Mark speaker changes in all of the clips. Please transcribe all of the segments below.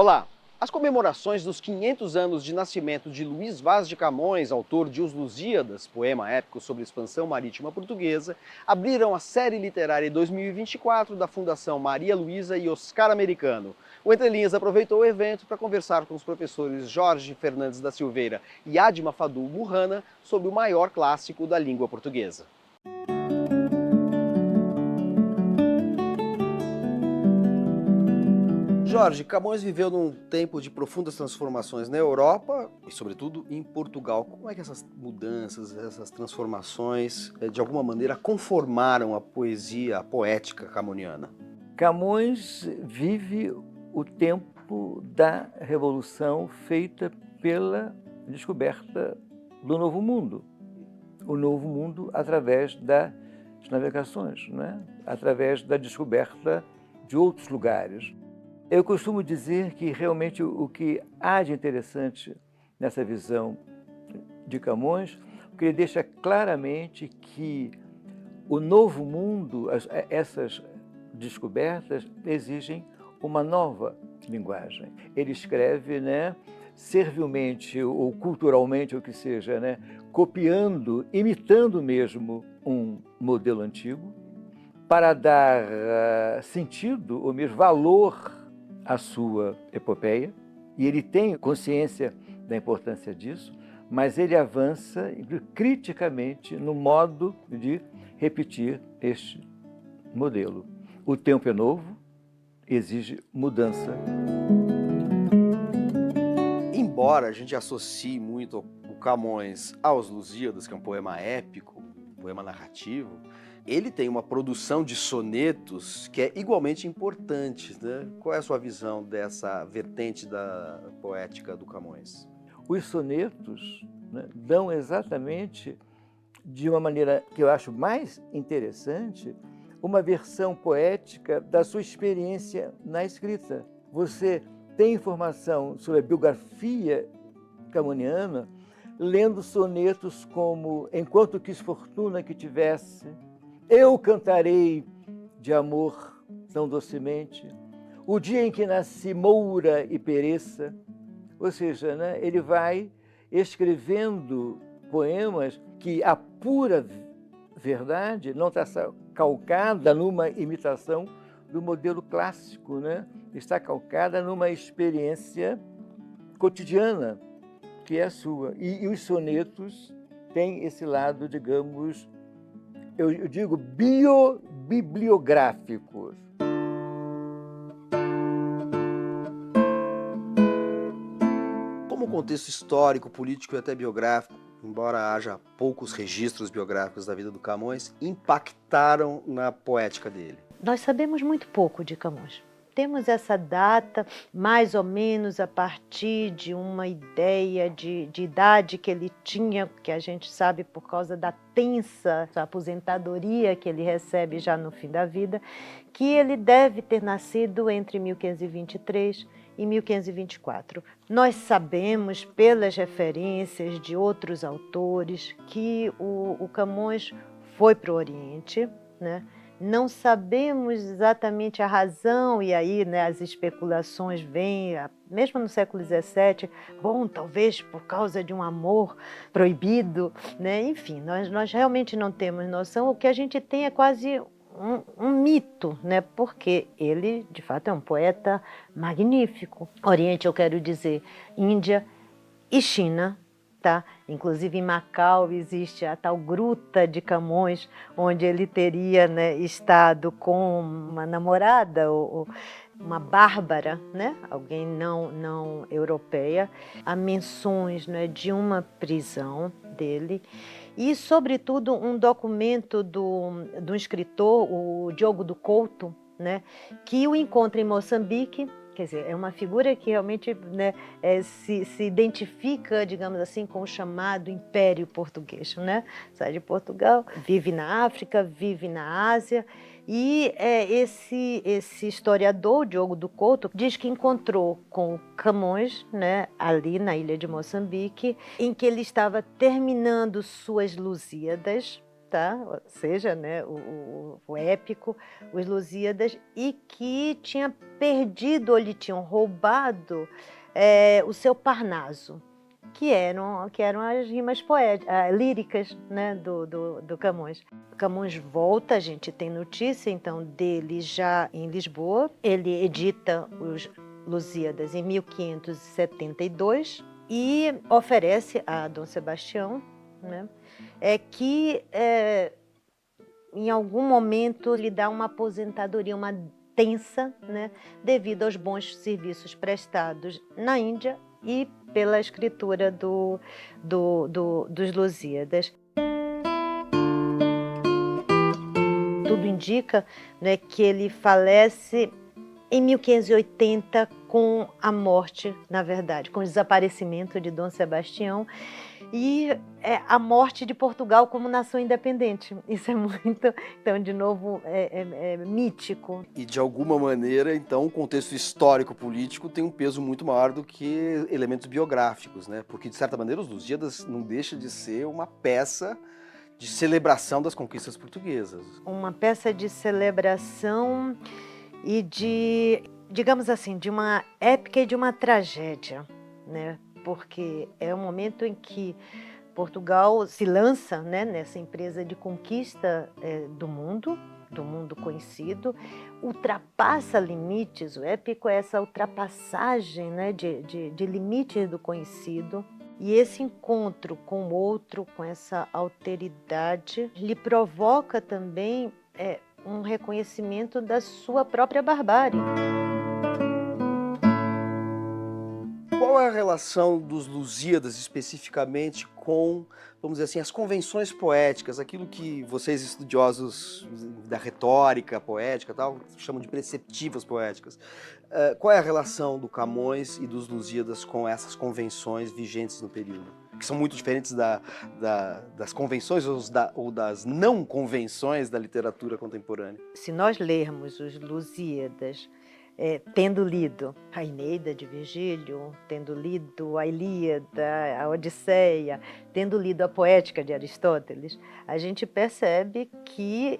Speaker 1: Olá! As comemorações dos 500 anos de nascimento de Luís Vaz de Camões, autor de Os Lusíadas, poema épico sobre expansão marítima portuguesa, abriram a série literária 2024 da Fundação Maria Luísa e Oscar Americano. O Entre Linhas aproveitou o evento para conversar com os professores Jorge Fernandes da Silveira e Adma Fadul Burrana sobre o maior clássico da língua portuguesa. Jorge, Camões viveu num tempo de profundas transformações na Europa e, sobretudo, em Portugal. Como é que essas mudanças, essas transformações, de alguma maneira, conformaram a poesia, a poética camoniana?
Speaker 2: Camões vive o tempo da Revolução feita pela descoberta do Novo Mundo. O Novo Mundo através das navegações, né? Através da descoberta de outros lugares. Eu costumo dizer que realmente o que há de interessante nessa visão de Camões, que ele deixa claramente que o novo mundo, essas descobertas, exigem uma nova linguagem. Ele escreve, né, servilmente ou culturalmente, ou que seja, né, copiando, imitando mesmo um modelo antigo, para dar sentido ou mesmo valor a sua epopeia, e ele tem consciência da importância disso, mas ele avança criticamente no modo de repetir este modelo. O tempo é novo, exige mudança.
Speaker 1: Embora a gente associe muito o Camões aos Lusíadas, que é um poema épico, um poema narrativo, ele tem uma produção de sonetos que é igualmente importante, né? Qual é a sua visão dessa vertente da poética do Camões?
Speaker 2: Os sonetos, né, dão exatamente, de uma maneira que eu acho mais interessante, uma versão poética da sua experiência na escrita. Você tem informação sobre a biografia camoniana lendo sonetos como Enquanto quis fortuna que tivesse, Eu cantarei de amor tão docemente, O dia em que nasci moura e pereça. Ou seja, né, ele vai escrevendo poemas que a pura verdade não está calcada numa imitação do modelo clássico, né? Está calcada numa experiência cotidiana, que é a sua. E os sonetos têm esse lado, digamos, eu digo, biobibliográficos.
Speaker 1: Como o contexto histórico, político e até biográfico, embora haja poucos registros biográficos da vida do Camões, impactaram na poética dele?
Speaker 3: Nós sabemos muito pouco de Camões. Temos essa data mais ou menos a partir de uma ideia de idade que ele tinha, que a gente sabe por causa da tensa aposentadoria que ele recebe já no fim da vida, que ele deve ter nascido entre 1523 e 1524. Nós sabemos, pelas referências de outros autores, que o Camões foi para o Oriente, né? Não sabemos exatamente a razão, e aí, né, as especulações vêm, mesmo no século XVII, bom, talvez por causa de um amor proibido, né? Enfim, nós realmente não temos noção. O que a gente tem é quase um mito, né? Porque ele, de fato, é um poeta magnífico. Oriente, eu quero dizer, Índia e China. Tá? Inclusive em Macau existe a tal Gruta de Camões, onde ele teria, né, estado com uma namorada, ou uma bárbara, né? Alguém não europeia. Há menções, né, de uma prisão dele e, sobretudo, um documento do escritor, o Diogo do Couto, né, que o encontra em Moçambique. Quer dizer, é uma figura que realmente, né, se identifica, digamos assim, com o chamado Império Português, né? Sai de Portugal, vive na África, vive na Ásia, e esse historiador, Diogo do Couto, diz que encontrou com Camões, né, ali na ilha de Moçambique, em que ele estava terminando suas Lusíadas, tá? Ou seja, né, o épico, os Lusíadas, e que tinha perdido ou lhe tinham roubado o seu Parnaso, que eram as rimas líricas, né, do Camões. Camões volta, a gente tem notícia então dele já em Lisboa, ele edita os Lusíadas em 1572 e oferece a Dom Sebastião, né, que em algum momento lhe dá uma aposentadoria, uma tensa, né, devido aos bons serviços prestados na Índia e pela escritura dos Lusíadas. Tudo indica, né, que ele falece em 1580 com a morte, na verdade, com o desaparecimento de Dom Sebastião e a morte de Portugal como nação independente. Isso é muito, então, de novo, mítico.
Speaker 1: E de alguma maneira, então, o contexto histórico-político tem um peso muito maior do que elementos biográficos, né? Porque, de certa maneira, os Lusíadas não deixa de ser uma peça de celebração das conquistas portuguesas.
Speaker 3: Uma peça de celebração e de, digamos assim, de uma épica e de uma tragédia, né? Porque é o momento em que Portugal se lança, né, nessa empresa de conquista do mundo conhecido, ultrapassa limites. O épico é essa ultrapassagem, né, de limites do conhecido. E esse encontro com o outro, com essa alteridade, lhe provoca também um reconhecimento da sua própria barbárie.
Speaker 1: Qual é a relação dos Lusíadas especificamente com, vamos dizer assim, as convenções poéticas, aquilo que vocês estudiosos da retórica poética e tal, chamam de preceptivas poéticas? Qual é a relação do Camões e dos Lusíadas com essas convenções vigentes no período? Que são muito diferentes das convenções ou das não convenções da literatura contemporânea.
Speaker 3: Se nós lermos os Lusíadas, tendo lido a Eneida de Virgílio, tendo lido a Ilíada, a Odisseia, tendo lido a Poética de Aristóteles, a gente percebe que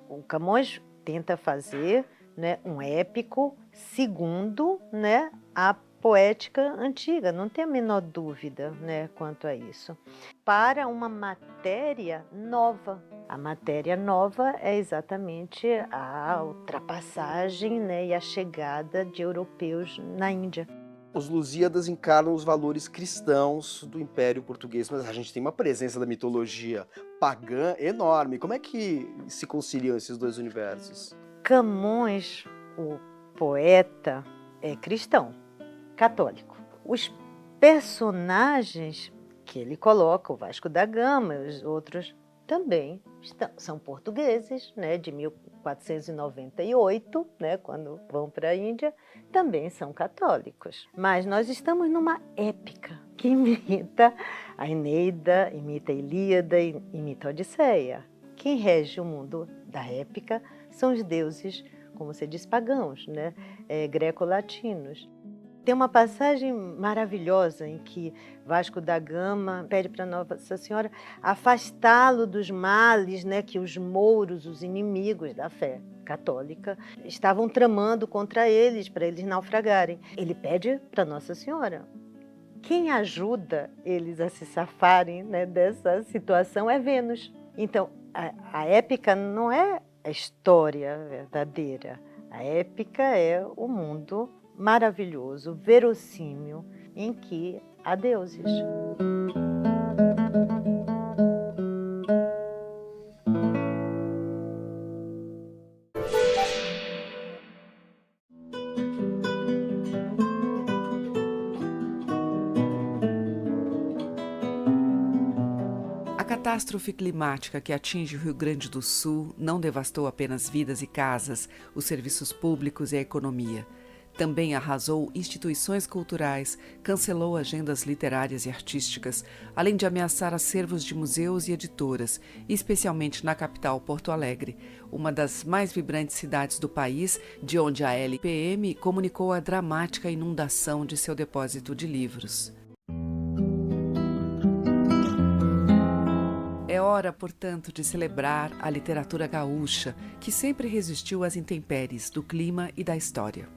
Speaker 3: o Camões tenta fazer, né, um épico segundo, né, a poética antiga, não tem a menor dúvida, né, quanto a isso. Para uma matéria nova. A matéria nova é exatamente a ultrapassagem, né, e a chegada de europeus na Índia.
Speaker 1: Os Lusíadas encarnam os valores cristãos do Império Português, mas a gente tem uma presença da mitologia pagã enorme. Como é que se conciliam esses dois universos?
Speaker 3: Camões, o poeta, é cristão, católico. Os personagens que ele coloca, o Vasco da Gama e os outros, também são portugueses, né, de 1498, né, quando vão para a Índia, também são católicos. Mas nós estamos numa épica que imita a Eneida, imita a Ilíada, imita a Odisseia. Quem rege o mundo da épica são os deuses, como você diz, pagãos, né, greco-latinos. Tem uma passagem maravilhosa em que Vasco da Gama pede para Nossa Senhora afastá-lo dos males, né, que os mouros, os inimigos da fé católica, estavam tramando contra eles, para eles naufragarem. Ele pede para Nossa Senhora. Quem ajuda eles a se safarem, né, dessa situação é Vênus. Então, a épica não é a história verdadeira. A épica é o mundo maravilhoso, verossímil, em que há deuses.
Speaker 4: A catástrofe climática que atinge o Rio Grande do Sul não devastou apenas vidas e casas, os serviços públicos e a economia. Também arrasou instituições culturais, cancelou agendas literárias e artísticas, além de ameaçar acervos de museus e editoras, especialmente na capital Porto Alegre, uma das mais vibrantes cidades do país, de onde a LPM comunicou a dramática inundação de seu depósito de livros. É hora, portanto, de celebrar a literatura gaúcha, que sempre resistiu às intempéries do clima e da história.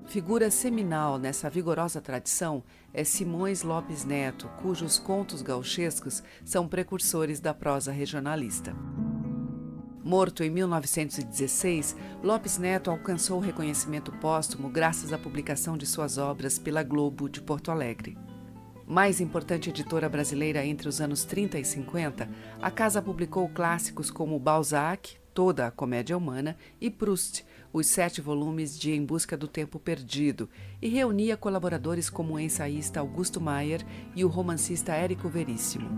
Speaker 4: Figura seminal nessa vigorosa tradição é Simões Lopes Neto, cujos contos gauchescos são precursores da prosa regionalista. Morto em 1916, Lopes Neto alcançou o reconhecimento póstumo graças à publicação de suas obras pela Globo de Porto Alegre. Mais importante editora brasileira entre os anos 30 e 50, a casa publicou clássicos como Balzac, Toda a Comédia Humana, e Proust, os 7 volumes de Em Busca do Tempo Perdido, e reunia colaboradores como o ensaísta Augusto Maier e o romancista Érico Veríssimo.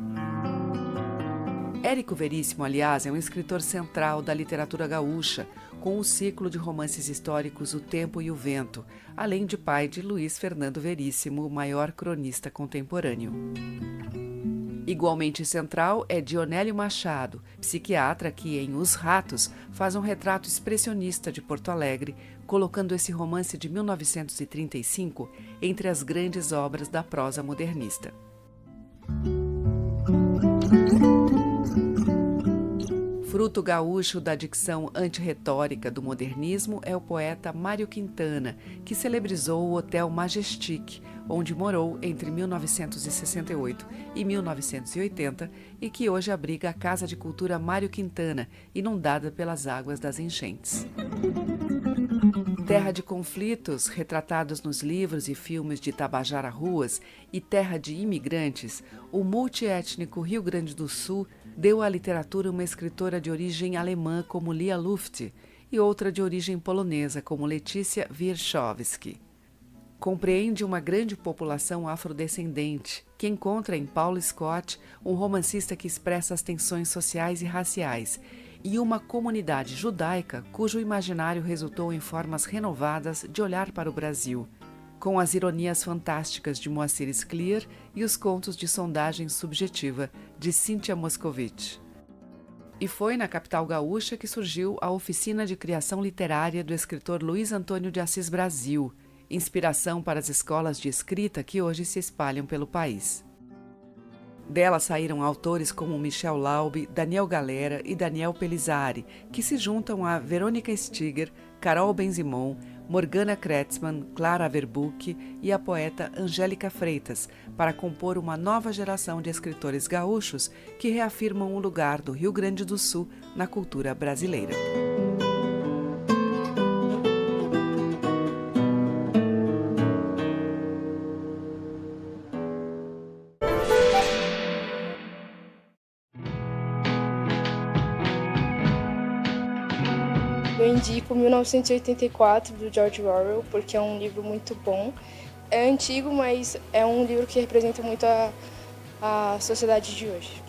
Speaker 4: Érico Veríssimo, aliás, é um escritor central da literatura gaúcha, com o ciclo de romances históricos O Tempo e o Vento, além de pai de Luiz Fernando Veríssimo, o maior cronista contemporâneo. Igualmente central é Dionélio Machado, psiquiatra que, em Os Ratos, faz um retrato expressionista de Porto Alegre, colocando esse romance de 1935 entre as grandes obras da prosa modernista. Fruto gaúcho da dicção antirretórica do modernismo é o poeta Mário Quintana, que celebrizou o Hotel Majestic, onde morou entre 1968 e 1980 e que hoje abriga a Casa de Cultura Mário Quintana, inundada pelas águas das enchentes. Terra de conflitos, retratados nos livros e filmes de Tabajara Ruas, e terra de imigrantes, o multiétnico Rio Grande do Sul deu à literatura uma escritora de origem alemã como Lia Luft e outra de origem polonesa como Letícia Wierchowski. Compreende uma grande população afrodescendente, que encontra em Paulo Scott um romancista que expressa as tensões sociais e raciais, e uma comunidade judaica cujo imaginário resultou em formas renovadas de olhar para o Brasil, com as ironias fantásticas de Moacir Scliar e os contos de sondagem subjetiva de Cíntia Moscovitch. E foi na capital gaúcha que surgiu a oficina de criação literária do escritor Luiz Antônio de Assis Brasil, inspiração para as escolas de escrita que hoje se espalham pelo país. Dela saíram autores como Michel Laube, Daniel Galera e Daniel Pelizari, que se juntam a Verônica Stiger, Carol Benzimon, Morgana Kretzmann, Clara Verbuck e a poeta Angélica Freitas, para compor uma nova geração de escritores gaúchos que reafirmam o lugar do Rio Grande do Sul na cultura brasileira.
Speaker 5: Eu indico 1984, do George Orwell, porque é um livro muito bom. É antigo, mas é um livro que representa muito a sociedade de hoje.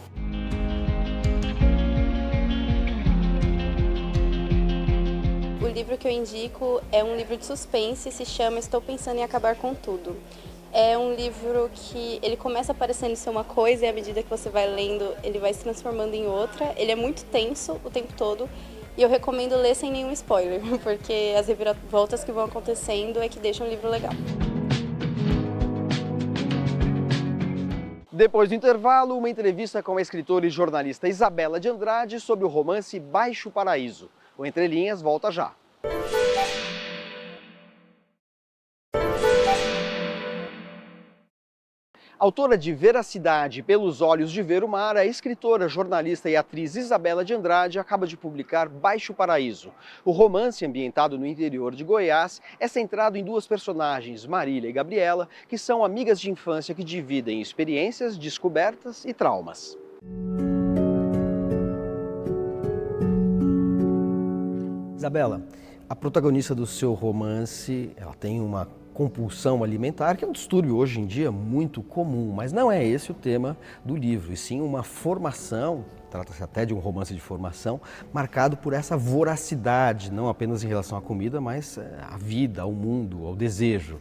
Speaker 6: O livro que eu indico é um livro de suspense, se chama Estou Pensando em Acabar com Tudo. É um livro que ele começa parecendo ser uma coisa e à medida que você vai lendo, ele vai se transformando em outra. Ele é muito tenso o tempo todo. E eu recomendo ler sem nenhum spoiler, porque as reviravoltas que vão acontecendo é que deixam o livro legal.
Speaker 1: Depois do intervalo, uma entrevista com a escritora e jornalista Isabela de Andrade sobre o romance Baixo Paraíso. O Entre Linhas volta já. Autora de Veracidade pelos Olhos de Ver o Mar, a escritora, jornalista e atriz Isabela de Andrade acaba de publicar Baixo Paraíso. O romance, ambientado no interior de Goiás, é centrado em duas personagens, Marília e Gabriela, que são amigas de infância que dividem experiências, descobertas e traumas. Isabela, a protagonista do seu romance, ela tem uma compulsão alimentar, que é um distúrbio hoje em dia muito comum, mas não é esse o tema do livro, e sim uma formação, trata-se até de um romance de formação, marcado por essa voracidade, não apenas em relação à comida, mas à vida, ao mundo, ao desejo.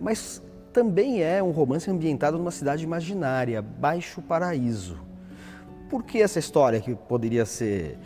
Speaker 1: Mas também é um romance ambientado numa cidade imaginária, Baixo Paraíso. Por que essa história, que poderia ser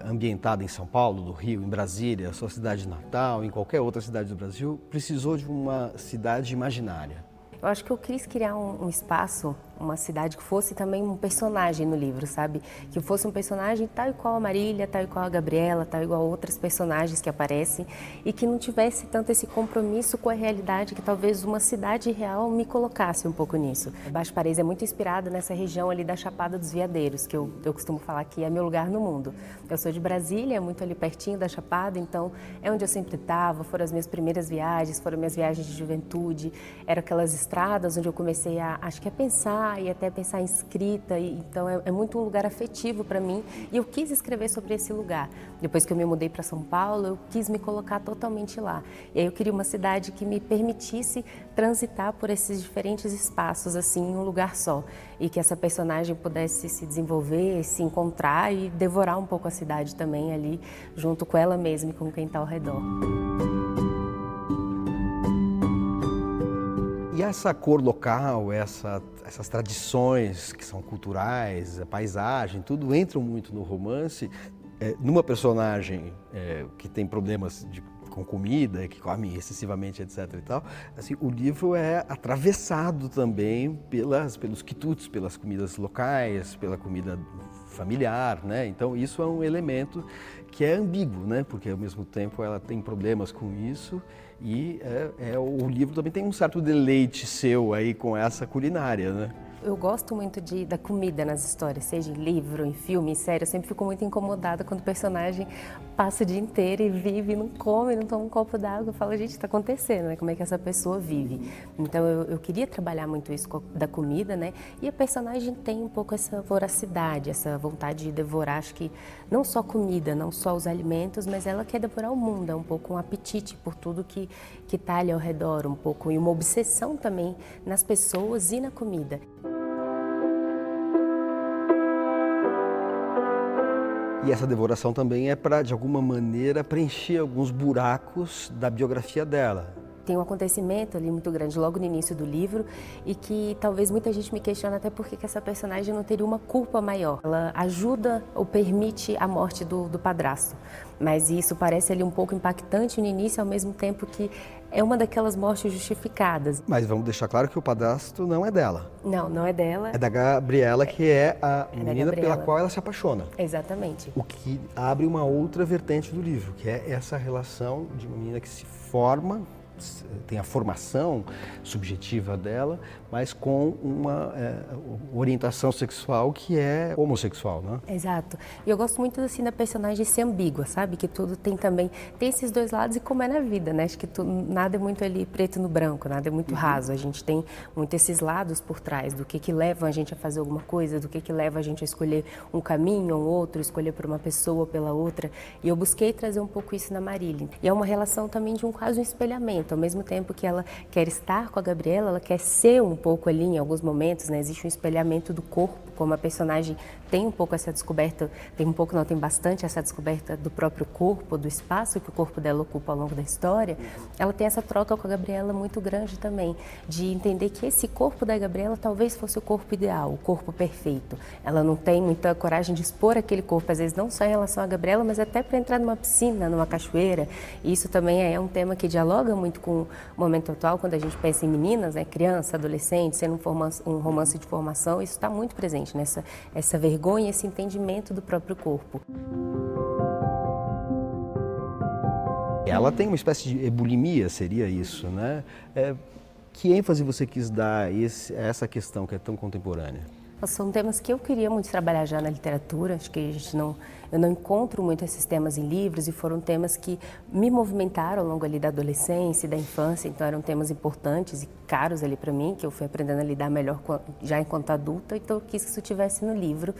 Speaker 1: ambientada em São Paulo, no Rio, em Brasília, sua cidade natal, em qualquer outra cidade do Brasil, precisou de uma cidade imaginária?
Speaker 7: Eu acho que eu quis criar um espaço uma cidade que fosse também um personagem no livro, sabe? Que fosse um personagem tal e qual a Marília, tal e qual a Gabriela, tal e qual outras personagens que aparecem e que não tivesse tanto esse compromisso com a realidade que talvez uma cidade real me colocasse um pouco nisso. Baixo Paris é muito inspirada nessa região ali da Chapada dos Veadeiros, que eu costumo falar que é meu lugar no mundo. Eu sou de Brasília, muito ali pertinho da Chapada, então é onde eu sempre estava, foram as minhas primeiras viagens, foram minhas viagens de juventude, eram aquelas estradas onde eu comecei acho que a pensar e até pensar em escrita, então é muito um lugar afetivo para mim e eu quis escrever sobre esse lugar. Depois que eu me mudei para São Paulo, eu quis me colocar totalmente lá. E aí eu queria uma cidade que me permitisse transitar por esses diferentes espaços, assim, em um lugar só. E que essa personagem pudesse se desenvolver, se encontrar e devorar um pouco a cidade também ali, junto com ela mesma e com quem está ao redor.
Speaker 1: E essa cor local, essas tradições que são culturais, a paisagem, tudo entram muito no romance. Numa personagem que tem problemas com comida, que come excessivamente, etc. e tal, assim, o livro é atravessado também pelos quitutes, pelas comidas locais, pela comida familiar, né? Então isso é um elemento que é ambíguo, né? Porque ao mesmo tempo ela tem problemas com isso e o livro também tem um certo deleite seu aí com essa culinária, né?
Speaker 7: Eu gosto muito da comida nas histórias, seja em livro, em filme, em série. Eu sempre fico muito incomodada quando o personagem passa o dia inteiro e vive, não come, não toma um copo d'água. Eu falo, gente, está acontecendo, né? Como é que essa pessoa vive? Então eu queria trabalhar muito isso da comida, né? E a personagem tem um pouco essa voracidade, essa vontade de devorar, acho que não só comida, não só os alimentos, mas ela quer devorar o mundo, é um pouco um apetite por tudo que está ali ao redor, um pouco, e uma obsessão também nas pessoas e na comida.
Speaker 1: E essa devoração também é para, de alguma maneira, preencher alguns buracos da biografia dela.
Speaker 7: Tem um acontecimento ali muito grande logo no início do livro e que talvez muita gente me questione até porque que essa personagem não teria uma culpa maior. Ela ajuda ou permite a morte do padrasto, mas isso parece ali um pouco impactante no início, ao mesmo tempo que é uma daquelas mortes justificadas.
Speaker 1: Mas vamos deixar claro que o padrasto não é dela.
Speaker 7: Não, não é dela.
Speaker 1: É da Gabriela, que é a menina pela qual ela se apaixona.
Speaker 7: Exatamente.
Speaker 1: O que abre uma outra vertente do livro, que é essa relação de uma menina que se forma, tem a formação subjetiva dela, mas com uma orientação sexual que é homossexual, né?
Speaker 7: Exato. E eu gosto muito assim da personagem ser ambígua, sabe? Que tudo tem esses dois lados e como é na vida, né? Acho que nada é muito ali preto no branco, nada é muito raso. A gente tem muito esses lados por trás, do que leva a gente a fazer alguma coisa, do que leva a gente a escolher um caminho ou outro, escolher por uma pessoa ou pela outra. E eu busquei trazer um pouco isso na Marília. E é uma relação também de quase um espelhamento. Ao mesmo tempo que ela quer estar com a Gabriela, ela quer ser um pouco ali em alguns momentos, né? Existe um espelhamento do corpo, como a personagem tem um pouco essa descoberta, tem bastante essa descoberta do próprio corpo, do espaço que o corpo dela ocupa ao longo da história. Ela tem essa troca com a Gabriela muito grande também, de entender que esse corpo da Gabriela talvez fosse o corpo ideal, o corpo perfeito. Ela não tem muita coragem de expor aquele corpo, às vezes não só em relação à Gabriela, mas até para entrar numa piscina, numa cachoeira. E isso também é um tema que dialoga muito com o momento atual, quando a gente pensa em meninas, né, criança, adolescente, sendo um romance de formação, isso está muito presente, essa vergonha, esse entendimento do próprio corpo.
Speaker 1: Ela tem uma espécie de bulimia, seria isso, né? Que ênfase você quis dar a essa questão que é tão contemporânea?
Speaker 7: São temas que eu queria muito trabalhar já na literatura, acho que eu não encontro muito esses temas em livros e foram temas que me movimentaram ao longo ali da adolescência e da infância, então eram temas importantes e caros ali para mim, que eu fui aprendendo a lidar melhor já enquanto adulta, então eu quis que isso estivesse no livro.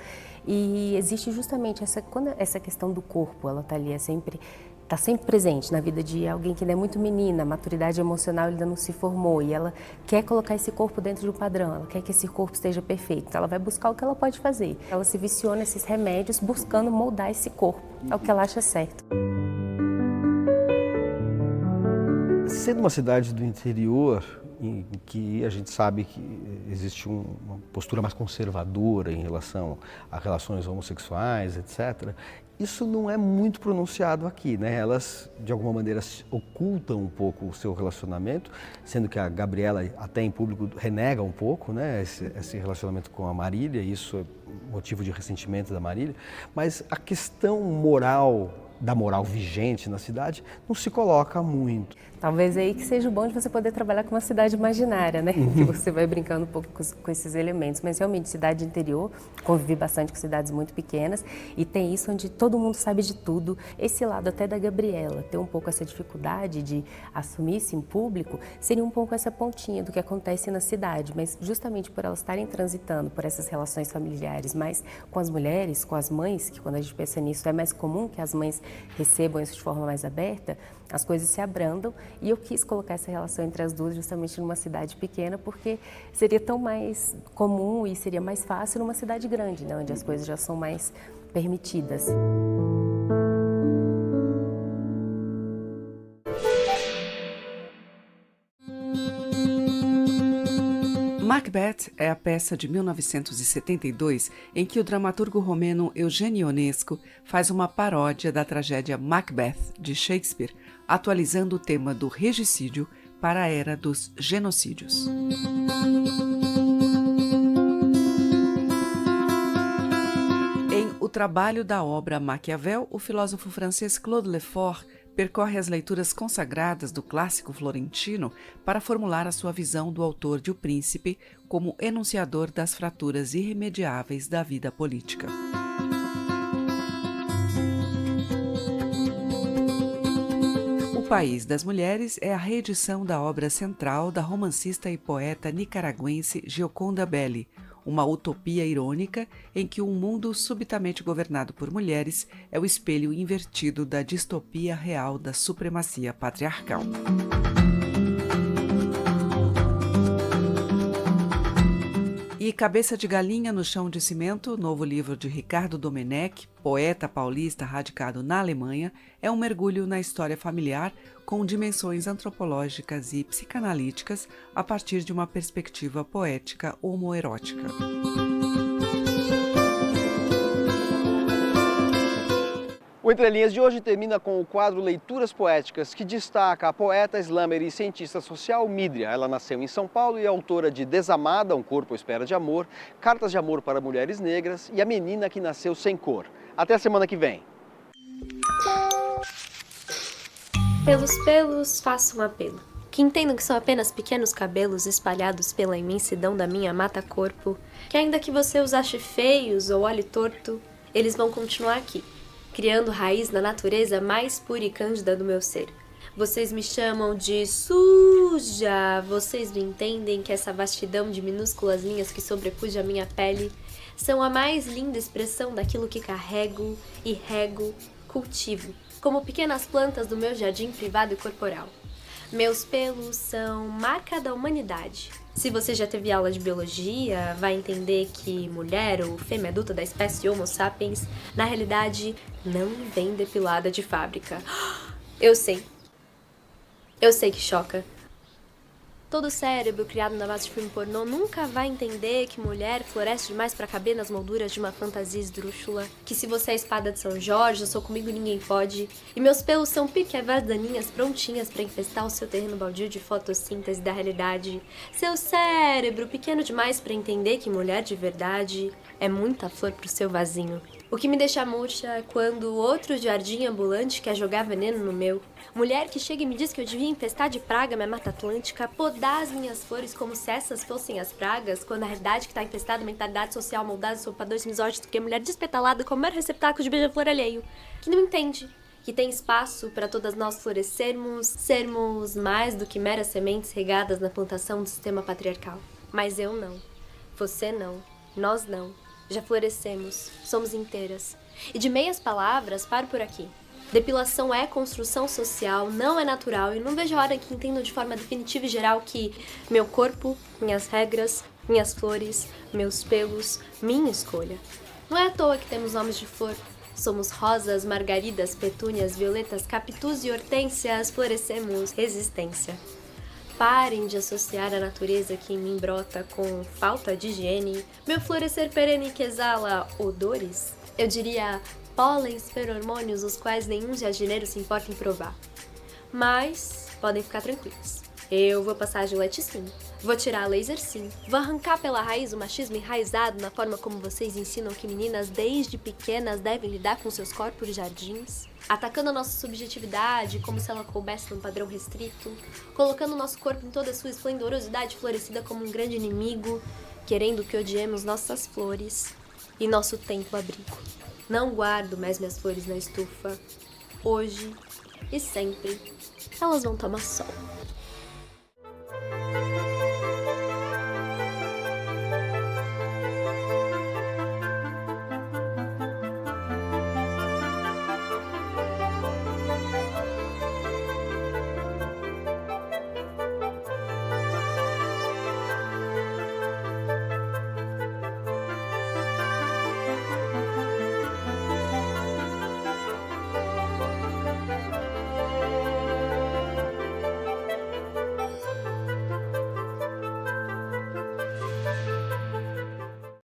Speaker 7: E existe justamente quando essa questão do corpo, ela está sempre presente na vida de alguém que ainda é muito menina, a maturidade emocional ainda não se formou e ela quer colocar esse corpo dentro de um padrão, ela quer que esse corpo esteja perfeito, então ela vai buscar o que ela pode fazer. Ela se viciou nesses remédios buscando moldar esse corpo ao que ela acha certo.
Speaker 1: Sendo uma cidade do interior, em que a gente sabe que existe uma postura mais conservadora em relação a relações homossexuais, etc., isso não é muito pronunciado aqui, né? Elas, de alguma maneira, ocultam um pouco o seu relacionamento, sendo que a Gabriela, até em público, renega um pouco, né, esse relacionamento com a Marília, e isso é motivo de ressentimento da Marília, mas a questão da moral vigente na cidade não se coloca muito.
Speaker 7: Talvez aí que seja o bom de você poder trabalhar com uma cidade imaginária, né? Que você vai brincando um pouco com esses elementos. Mas realmente, cidade interior, convivi bastante com cidades muito pequenas e tem isso onde todo mundo sabe de tudo. Esse lado até da Gabriela, ter um pouco essa dificuldade de assumir isso em público, seria um pouco essa pontinha do que acontece na cidade. Mas justamente por elas estarem transitando por essas relações familiares, mais com as mulheres, com as mães, que quando a gente pensa nisso é mais comum que as mães recebam isso de forma mais aberta, as coisas se abrandam, e eu quis colocar essa relação entre as duas justamente numa cidade pequena, porque seria tão mais comum e seria mais fácil numa cidade grande, né, onde as coisas já são mais permitidas.
Speaker 4: Macbeth é a peça de 1972 em que o dramaturgo romeno Eugênio Ionesco faz uma paródia da tragédia Macbeth de Shakespeare, atualizando o tema do regicídio para a era dos genocídios. Em O Trabalho da Obra Maquiavel, o filósofo francês Claude Lefort percorre as leituras consagradas do clássico florentino para formular a sua visão do autor de O Príncipe como enunciador das fraturas irremediáveis da vida política. O País das Mulheres é a reedição da obra central da romancista e poeta nicaragüense Gioconda Belli, uma utopia irônica em que um mundo subitamente governado por mulheres é o espelho invertido da distopia real da supremacia patriarcal. E Cabeça de Galinha no Chão de Cimento, novo livro de Ricardo Domenech, poeta paulista radicado na Alemanha, é um mergulho na história familiar com dimensões antropológicas e psicanalíticas a partir de uma perspectiva poética homoerótica.
Speaker 1: O Entre Linhas de hoje termina com o quadro Leituras Poéticas, que destaca a poeta, slammer e cientista social Mídria. Ela nasceu em São Paulo e é autora de Desamada, Um Corpo à Espera de Amor, Cartas de Amor para Mulheres Negras e A Menina que Nasceu Sem Cor. Até a semana que vem.
Speaker 8: Pelos pelos, faço um apelo. Que entendam que são apenas pequenos cabelos espalhados pela imensidão da minha mata-corpo, que ainda que você os ache feios ou olhe torto, eles vão continuar aqui, criando raiz na natureza mais pura e cândida do meu ser. Vocês me chamam de suja, vocês me entendem que essa vastidão de minúsculas linhas que sobrepuja a minha pele são a mais linda expressão daquilo que carrego e rego, cultivo, como pequenas plantas do meu jardim privado e corporal. Meus pelos são marca da humanidade. Se você já teve aula de biologia, vai entender que mulher ou fêmea adulta da espécie Homo sapiens, na realidade, não vem depilada de fábrica. Eu sei que choca. Todo cérebro criado na base de filme pornô nunca vai entender que mulher floresce demais pra caber nas molduras de uma fantasia esdrúxula, que se você é a espada de São Jorge, eu sou comigo ninguém pode, e meus pelos são pique-a-ver daninhas prontinhas pra infestar o seu terreno baldio de fotossíntese da realidade. Seu cérebro pequeno demais pra entender que mulher de verdade é muita flor pro seu vasinho. O que me deixa murcha é quando outro jardim ambulante quer jogar veneno no meu. Mulher que chega e me diz que eu devia infestar de praga minha Mata Atlântica, podar as minhas flores como se essas fossem as pragas, quando a realidade que está infestada, a mentalidade social moldada sob padrões misóginos, porque a mulher despetalada como mero receptáculo de beija-flor alheio, que não entende que tem espaço para todas nós florescermos, sermos mais do que meras sementes regadas na plantação do sistema patriarcal. Mas eu não, você não, nós não. Já florescemos, somos inteiras. E de meias palavras, paro por aqui. Depilação é construção social, não é natural, e não vejo a hora que entendam de forma definitiva e geral que meu corpo, minhas regras, minhas flores, meus pelos, minha escolha. Não é à toa que temos nomes de flor. Somos rosas, margaridas, petúnias, violetas, capitus e hortênsias, florescemos resistência. Parem de associar a natureza que em mim brota com falta de higiene, meu florescer perene que exala odores. Eu diria pólens, feromônios, os quais nenhum jardineiro se importa em provar. Mas podem ficar tranquilos. Eu vou passar a Gillette sim, vou tirar a laser sim, vou arrancar pela raiz o machismo enraizado na forma como vocês ensinam que meninas desde pequenas devem lidar com seus corpos de jardins, atacando a nossa subjetividade como se ela coubesse num padrão restrito, colocando o nosso corpo em toda a sua esplendorosidade florescida como um grande inimigo, querendo que odiemos nossas flores e nosso templo abrigo. Não guardo mais minhas flores na estufa. Hoje e sempre elas vão tomar sol.